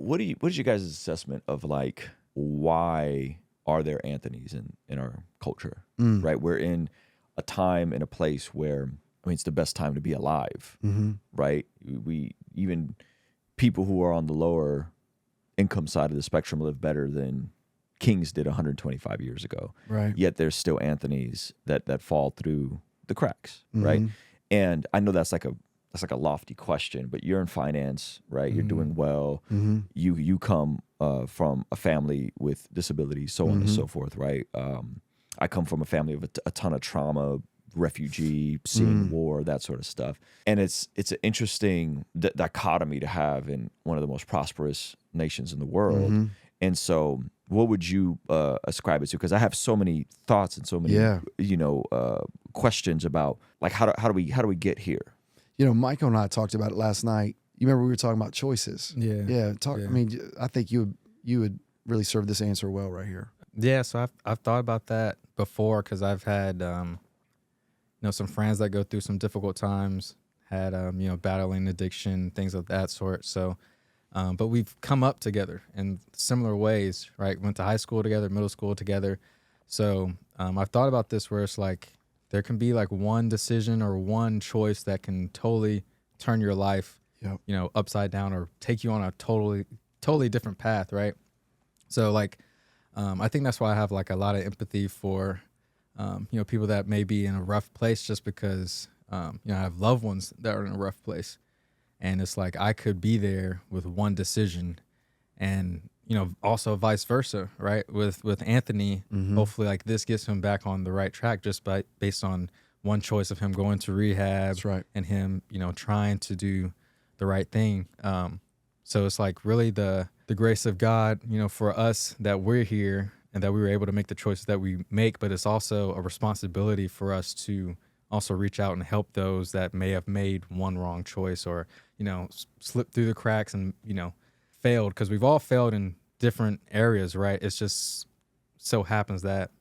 what is your guys' assessment of like why are there Anthonys in our culture? Right? We're in a time and a place where, I mean, it's the best time to be alive, right? We even people who are on the lower income side of the spectrum live better than kings did 125 years ago. Right. Yet there's still Anthonys that fall through the cracks, right? And I know that's like a lofty question, but you're in finance, right? You're doing well. You come from a family with disabilities, so on and so forth, right? I come from a family of a ton of trauma, refugee, seeing war, that sort of stuff. And it's an interesting dichotomy to have in one of the most prosperous nations in the world. And so what would you ascribe it to? Because I have so many thoughts and so many, questions about like how do we get here? You know, Michael and I talked about it last night. You remember we were talking about choices? Yeah. Yeah. I mean, I think you would really serve this answer well right here. Yeah, so I've thought about that before because I've had some friends that go through some difficult times, had battling addiction, things of that sort. So, but we've come up together in similar ways, right? Went to high school together, middle school together. So I've thought about this where it's like there can be like one decision or one choice that can totally turn your life, upside down or take you on a totally different path, right? So like. I think that's why I have like a lot of empathy for, people that may be in a rough place just because, I have loved ones that are in a rough place. And it's like I could be there with one decision and, also vice versa, right? With Anthony, hopefully like this gets him back on the right track just based on one choice of him going to rehab. That's right. And him, trying to do the right thing. So it's like really the grace of God, for us that we're here and that we were able to make the choices that we make, but it's also a responsibility for us to also reach out and help those that may have made one wrong choice or, slipped through the cracks and, failed, because we've all failed in different areas, right? It's just so happens that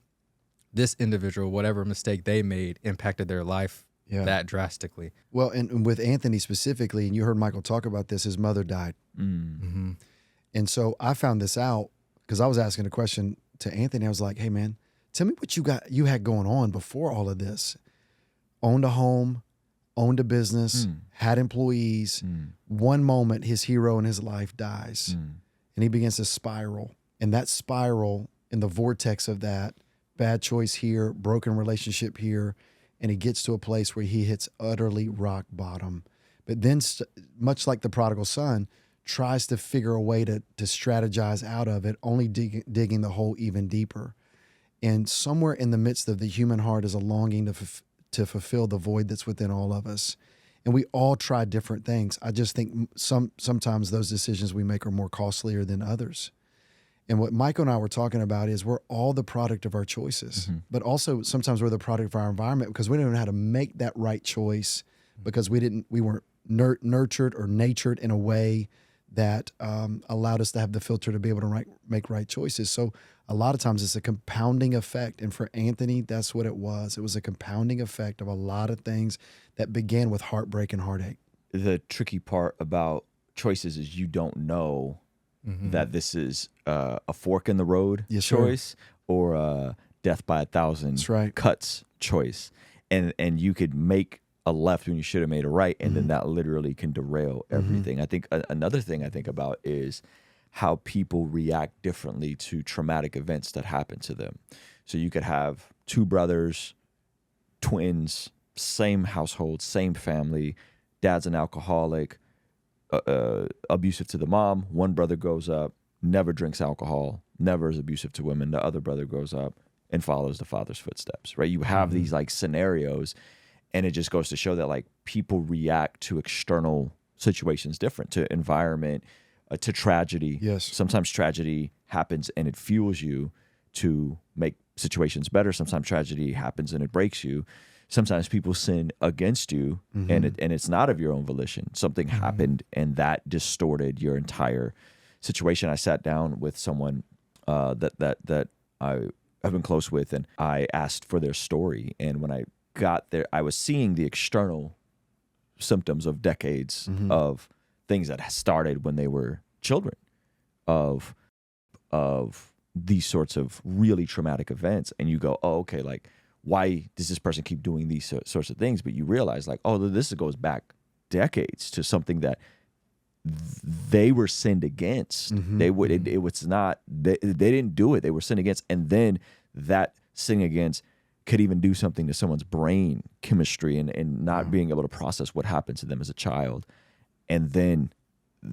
this individual, whatever mistake they made, impacted their life that drastically. Well, and with Anthony specifically, and you heard Michael talk about this, his mother died. And so I found this out because I was asking a question to Anthony. I was like, hey, man, tell me what you had going on before all of this. Owned a home, owned a business, had employees. One moment, his hero in his life dies. And he begins to spiral. And that spiral, in the vortex of that, bad choice here, broken relationship here, and he gets to a place where he hits utterly rock bottom. But then, much like the prodigal son, tries to figure a way to strategize out of it, only digging the hole even deeper. And somewhere in the midst of the human heart is a longing to fulfill the void that's within all of us. And we all try different things. I just think sometimes those decisions we make are more costlier than others. And what Michael and I were talking about is we're all the product of our choices, but also sometimes we're the product of our environment because we don't know how to make that right choice because we weren't nurtured or natured in a way that allowed us to have the filter to be able to make right choices. So a lot of times it's a compounding effect. And for Anthony, that's what it was. It was a compounding effect of a lot of things that began with heartbreak and heartache. The tricky part about choices is you don't know that this is a fork in the road choice or a death by 1,000 cuts choice. And you could make a left when you should have made a right, and then that literally can derail everything. I think another thing I think about is how people react differently to traumatic events that happen to them. So you could have two brothers, twins, same household, same family, dad's an alcoholic, abusive to the mom. One brother grows up, never drinks alcohol, never is abusive to women. The other brother grows up and follows the father's footsteps, right? You have these like scenarios. And it just goes to show that like people react to external situations different, to environment, to tragedy. Yes. Sometimes tragedy happens and it fuels you to make situations better. Sometimes tragedy happens and it breaks you. Sometimes people sin against you and it's not of your own volition. Something happened and that distorted your entire situation. I sat down with someone that I have been close with, and I asked for their story. And when I got there, I was seeing the external symptoms of decades of things that started when they were children, of these sorts of really traumatic events, and you go, oh, okay, like, why does this person keep doing these sorts of things? But you realize, like, oh, this goes back decades to something that they were sinned against. They would it was not they didn't do it. They were sinned against, and then that sin against could even do something to someone's brain chemistry and not being able to process what happened to them as a child. And then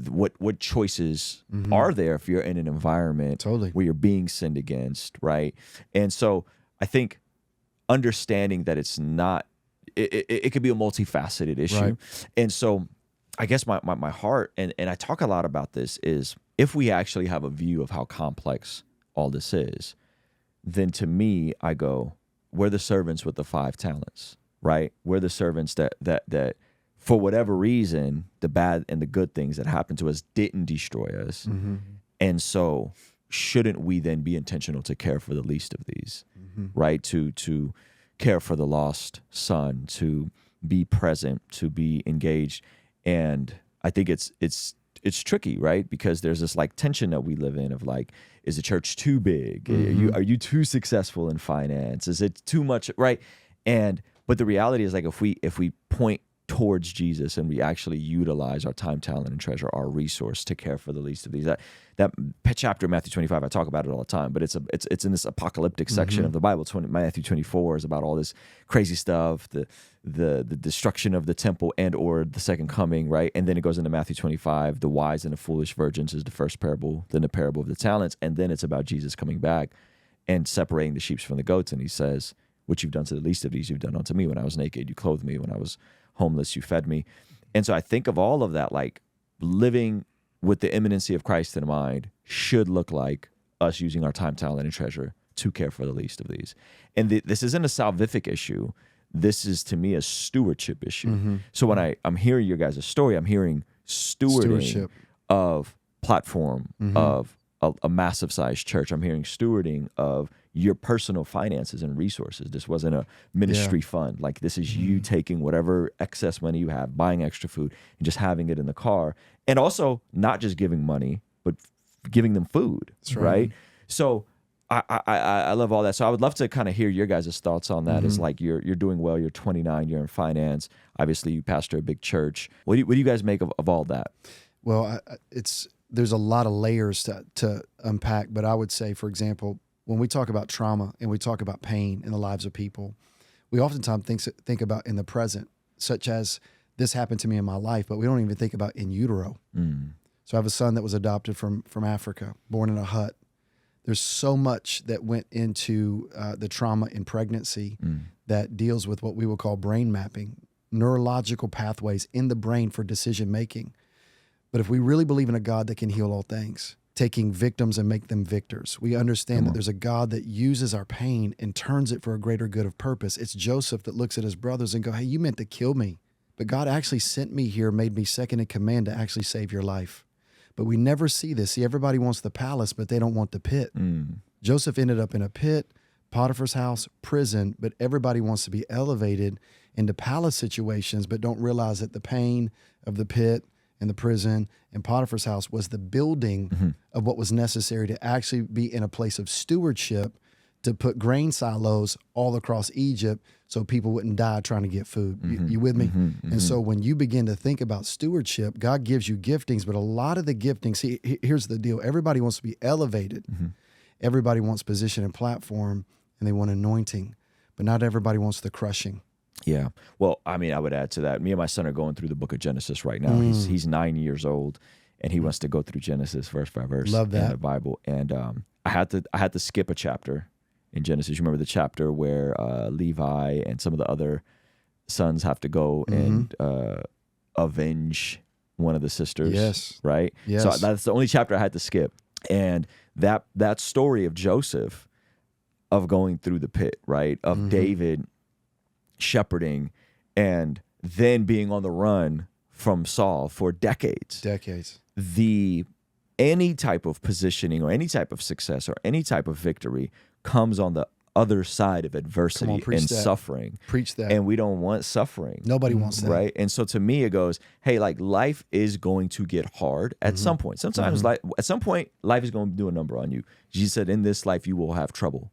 what choices are there if you're in an environment where you're being sinned against, right? And so I think understanding that it's not, it could be a multifaceted issue. Right. And so I guess my heart, and I talk a lot about this, is if we actually have a view of how complex all this is, then to me, I go, we're the servants with the 5 talents, right? We're the servants that for whatever reason, the bad and the good things that happened to us didn't destroy us. And so shouldn't we then be intentional to care for the least of these, right? To care for the lost son, to be present, to be engaged. And I think it's tricky, right? Because there's this like tension that we live in of like, is the church too big? Are you too successful in finance? Is it too much, right? But the reality is, like, if we point towards Jesus and we actually utilize our time, talent, and treasure, our resource, to care for the least of these. That chapter in Matthew 25, I talk about it all the time, but it's in this apocalyptic section of the Bible. Matthew 24 is about all this crazy stuff, the destruction of the temple and or the second coming, right? And then it goes into Matthew 25, the wise and the foolish virgins is the first parable, then the parable of the talents, and then it's about Jesus coming back and separating the sheep from the goats. And he says, what you've done to the least of these, you've done unto me. When I was naked, you clothed me. When I was homeless, you fed me. And so I think of all of that, like living with the imminency of Christ in mind should look like us using our time, talent, and treasure to care for the least of these. And this isn't a salvific issue. This is, to me, a stewardship issue. So when I'm hearing your guys' story, I'm hearing stewarding of platform, of a massive sized church. I'm hearing stewarding of your personal finances and resources. This wasn't a ministry fund. Like, this is you taking whatever excess money you have, buying extra food, and just having it in the car. And also not just giving money, but giving them food. That's right? So I love all that. So I would love to kind of hear your guys' thoughts on that. Is like, you're doing well, you're 29, you're in finance. Obviously, you pastor a big church. What do you guys make of all that? Well, there's a lot of layers to unpack, but I would say, for example, when we talk about trauma and we talk about pain in the lives of people, we oftentimes think about in the present, such as this happened to me in my life, but we don't even think about in utero. So I have a son that was adopted from Africa, born in a hut. There's so much that went into the trauma in pregnancy that deals with what we would call brain mapping, neurological pathways in the brain for decision making. But if we really believe in a God that can heal all things, taking victims and make them victors, we understand that there's a God that uses our pain and turns it for a greater good of purpose. It's Joseph that looks at his brothers and go, hey, you meant to kill me, but God actually sent me here, made me second in command to actually save your life. But we never see this. See, everybody wants the palace, but they don't want the pit. Joseph ended up in a pit, Potiphar's house, prison, but everybody wants to be elevated into palace situations, but don't realize that the pain of the pit and the prison and Potiphar's house was the building of what was necessary to actually be in a place of stewardship, to put grain silos all across Egypt so people wouldn't die trying to get food. You with me? And so when you begin to think about stewardship, God gives you giftings, but a lot of the giftings, see, here's the deal. Everybody wants to be elevated. Everybody wants position and platform, and they want anointing, but not everybody wants the crushing. Yeah. Well, I mean, I would add to that. Me and my son are going through the book of Genesis right now. He's 9 years old, and he wants to go through Genesis verse by verse. Love that. In the Bible. And I had to skip a chapter in Genesis. You remember the chapter where Levi and some of the other sons have to go and avenge one of the sisters. Yes. Right? Yes. So that's the only chapter I had to skip. And that story of Joseph, of going through the pit, right? Of David shepherding and then being on the run from Saul for decades. Any type of positioning or any type of success or any type of victory comes on the other side of adversity and that. suffering. Preach that. And we don't want suffering. Nobody wants that. Right? And so to me, it goes, hey, like life is going to get hard at some point. Sometimes at some point, life is going to do a number on you. Jesus said, in this life, you will have trouble.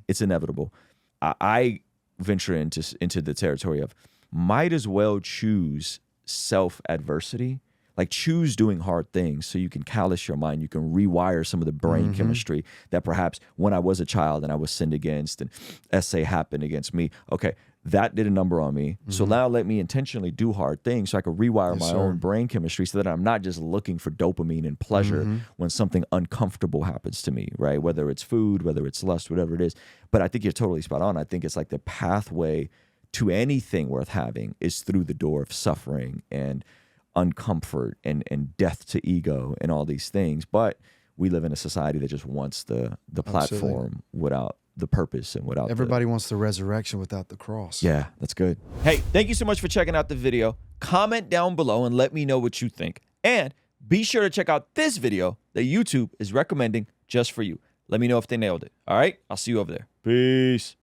It's inevitable. I venture into the territory of might as well choose self-adversity. Like choose doing hard things so you can callous your mind. You can rewire some of the brain chemistry that perhaps when I was a child and I was sinned against and essay happened against me. Okay, that did a number on me. So now let me intentionally do hard things so I can rewire my own brain chemistry so that I'm not just looking for dopamine and pleasure when something uncomfortable happens to me, right? Whether it's food, whether it's lust, whatever it is. But I think you're totally spot on. I think it's like the pathway to anything worth having is through the door of suffering and uncomfort and death to ego and all these things. But we live in a society that just wants the platform without the purpose and without everybody wants the resurrection without the cross. Yeah, that's good. Hey, thank you so much for checking out the video. Comment down below and let me know what you think. And be sure to check out this video that YouTube is recommending just for you. Let me know if they nailed it. All right, I'll see you over there. Peace.